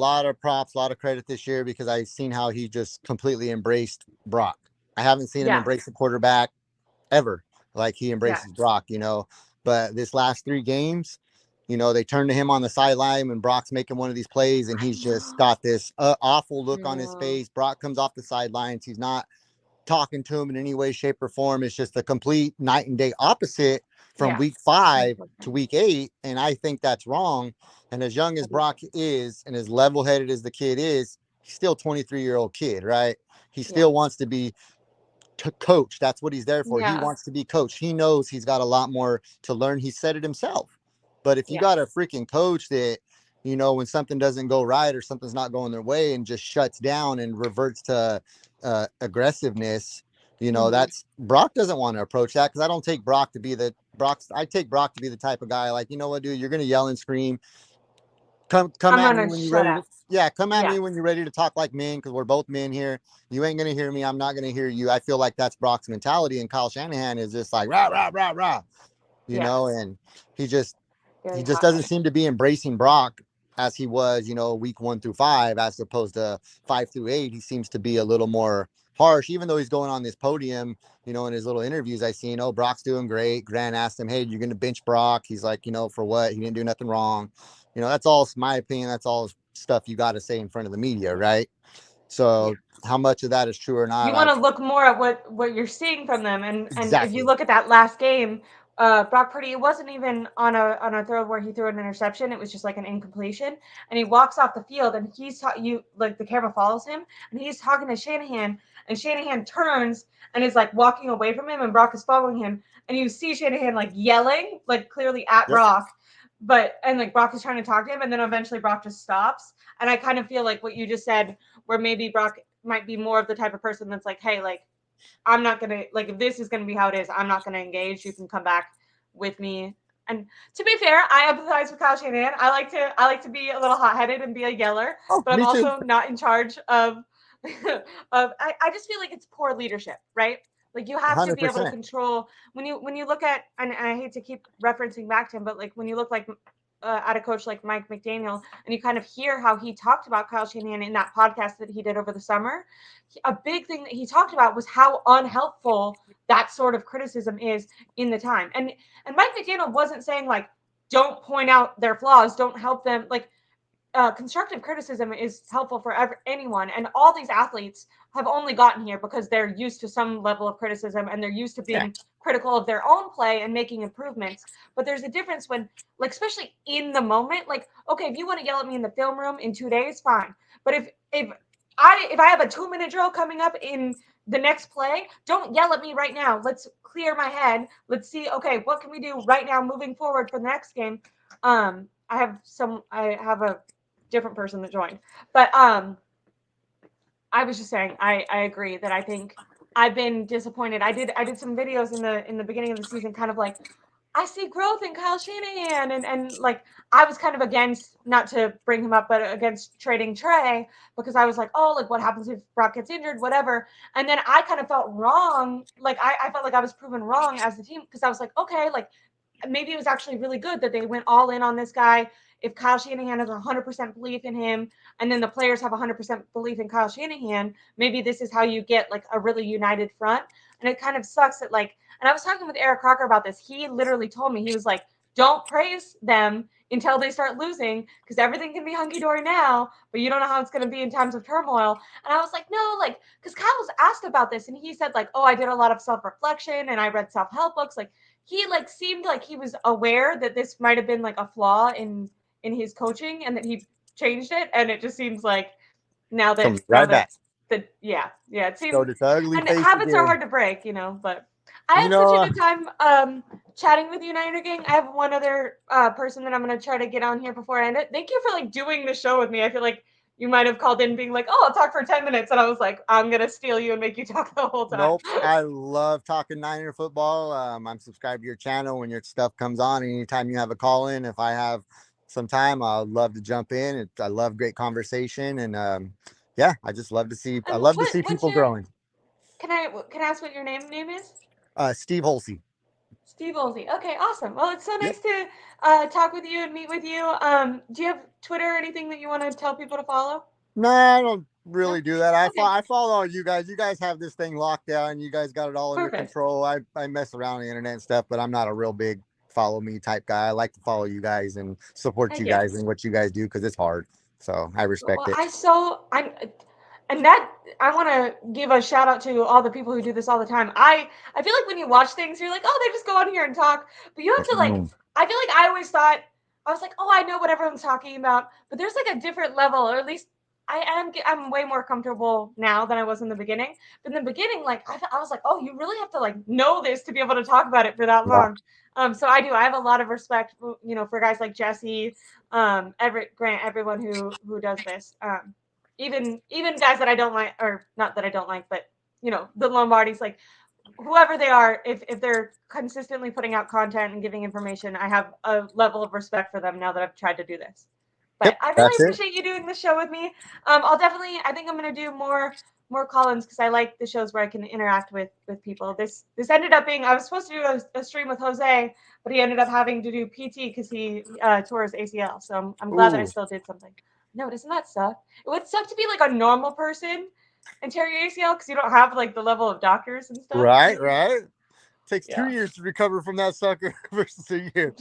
lot of props, a lot of credit this year because I've seen how he just completely embraced Brock. I haven't seen him Yes. embrace a quarterback ever like he Yes. embraces Brock, But this last 3 games, they turn to him on the sideline when Brock's making one of these plays, and I he's just know. got this awful look on his Yeah. face. Brock comes off the sidelines. He's not talking to him in any way, shape, or form. It's just a complete night and day opposite from Yeah. week 5 to Unfortunately. week 8. And I think that's wrong. And as young I as do too. Brock is and as level headed as the kid is, he's still a 23-year-old kid, right? He Yeah. still wants to be coach. That's what he's there for. He Yeah. wants to be coached. He knows he's got a lot more to learn. He said it himself. But if you Yeah. got a freaking coach that, when something doesn't go right or something's not going their way and just shuts down and reverts to aggressiveness, Hmm. that's Brock doesn't want to approach that because I don't take Brock to be I take Brock to be the type of guy like, you know what, dude, you're gonna yell and scream, come I'm at me gonna when you're shut ready up. to, yeah, come at Yeah. me when you're ready to talk like men, because we're both men here. You ain't gonna hear me, I'm not gonna hear you. I feel like that's Brock's mentality, and Kyle Shanahan is just like rah rah rah rah, Yeah. and he just he Very just hot doesn't headed. seem to be embracing Brock as he was, week 1 through 5, as opposed to 5 through 8. He seems to be a little more harsh, even though he's going on this podium, in his little interviews I seen. Oh, Brock's doing great. Grant asked him, hey, you're going to bench Brock? He's like, for what? He didn't do nothing wrong. That's all my opinion. That's all stuff you got to say in front of the media, right? Yeah. So how much of that is true or not? You want to look more at what you're seeing from them, and if you Exactly. look at that last game, Brock Purdy, it wasn't even on a throw where he threw an interception. It was just like an incompletion, and he walks off the field, and you like the camera follows him, and he's talking to Shanahan, and Shanahan turns and is like walking away from him, and Brock is following him, and you see Shanahan like yelling like clearly at Yep. Brock, and like Brock is trying to talk to him, and then eventually Brock just stops, and I kind of feel like what you just said, where maybe Brock might be more of the type of person that's like, hey, like, I'm not gonna like if this is gonna be how it is, I'm not gonna engage. You can come back with me. And to be fair, I empathize with Kyle Shanahan. I like to be a little hot headed and be a yeller, Oh, but I'm me too. also not in charge of I just feel like it's poor leadership, right? Like you have to be able to 100%. control when you look at, and I hate to keep referencing back to him, but like when you look like at a coach like Mike McDaniel, and you kind of hear how he talked about Kyle Shanahan in that podcast that he did over the summer, a big thing that he talked about was how unhelpful that sort of criticism is in the time. And Mike McDaniel wasn't saying like, don't point out their flaws, don't help them. Like constructive criticism is helpful for anyone, and all these athletes have only gotten here because they're used to some level of criticism and they're used to Yeah. being critical of their own play and making improvements. But there's a difference when, like, especially in the moment, like, okay, if you want to yell at me in the film room in 2 days, fine. But if I have a 2 minute drill coming up in the next play, don't yell at me right now. Let's clear my head. Let's see, okay, what can we do right now moving forward for the next game. I have a different person that joined. But I was just saying I agree that I think I've been disappointed. I did some videos in the beginning of the season, kind of like I see growth in Kyle Shanahan, and like I was kind of against, not to bring him up, but against trading Trey, because I was like, oh, like what happens if Brock gets injured, whatever. And then I kind of felt wrong, like I felt like I was proven wrong as the team, because I was like, okay, like maybe it was actually really good that they went all in on this guy. If Kyle Shanahan has 100% belief in him, and then the players have 100% belief in Kyle Shanahan, maybe this is how you get like a really united front. And it kind of sucks that like, and I was talking with Eric Crocker about this. He literally told me, he was like, don't praise them until they start losing, because everything can be hunky dory now, but you don't know how it's going to be in times of turmoil. And I was like, no, like, because Kyle was asked about this, and he said like, oh, I did a lot of self reflection and I read self help books. Like he like seemed like he was aware that this might have been like a flaw in his coaching, and that he changed it. And it just seems like Comes now right that back. yeah, it seemed, Showed its ugly and face habits are again. hard to break, but I You had such a know, good time chatting with you, Niner Gang. I have one other person that I'm gonna try to get on here before I end it. Thank you for like doing the show with me. I feel like you might have called in being like, oh, I'll talk for 10 minutes, and I was like, I'm gonna steal you and make you talk the whole time. nope. I love talking Niner football. I'm subscribed to your channel when your stuff comes on. Anytime you have a call in, if I have some time, I'd love to jump in. I love great conversation, and yeah, I just love to see. I And love to see what's people your, growing. can I ask what your name is? Steve Holsey. Steve Olsey. Okay, awesome. Well, it's so Yep. nice to talk with you and meet with you. Do you have Twitter or anything that you want to tell people to follow? No, I don't No? really do that. Okay, I follow all you guys. You guys have this thing locked down. You guys got it all under perfect. control. I mess around on the internet and stuff, but I'm not a real big follow me type guy. I like to follow you guys and support Heck you yeah. guys and what you guys do because it's hard. So I respect Well, it. I'm, and that I want to give a shout out to all the people who do this all the time. I feel like when you watch things, you're like, oh, they just go on here and talk, but you have to like. Mm, I feel like I always thought I was like, oh, I know what everyone's talking about, but there's like a different level, or at least I'm way more comfortable now than I was in the beginning. But in the beginning, like I was like, oh, you really have to like know this to be able to talk about it for that yeah. long. So I do. I have a lot of respect, for guys like Jesse, Everett, Grant, everyone who does this. Even guys that I don't like, or not that I don't like, but the Lombardis, like whoever they are, if they're consistently putting out content and giving information, I have a level of respect for them now that I've tried to do this. But Yep. I really That's it. appreciate you doing the show with me. I think I'm gonna do more call-ins because I like the shows where I can interact with people. This ended up being I was supposed to do a stream with Jose, but he ended up having to do PT because he tore his ACL. So I'm glad that I Ooh. still did something. No, doesn't that suck? It would suck to be like a normal person and tear your ACL because you don't have like the level of doctors and stuff. Right. Right. Takes two Yeah. years to recover from that sucker versus a year.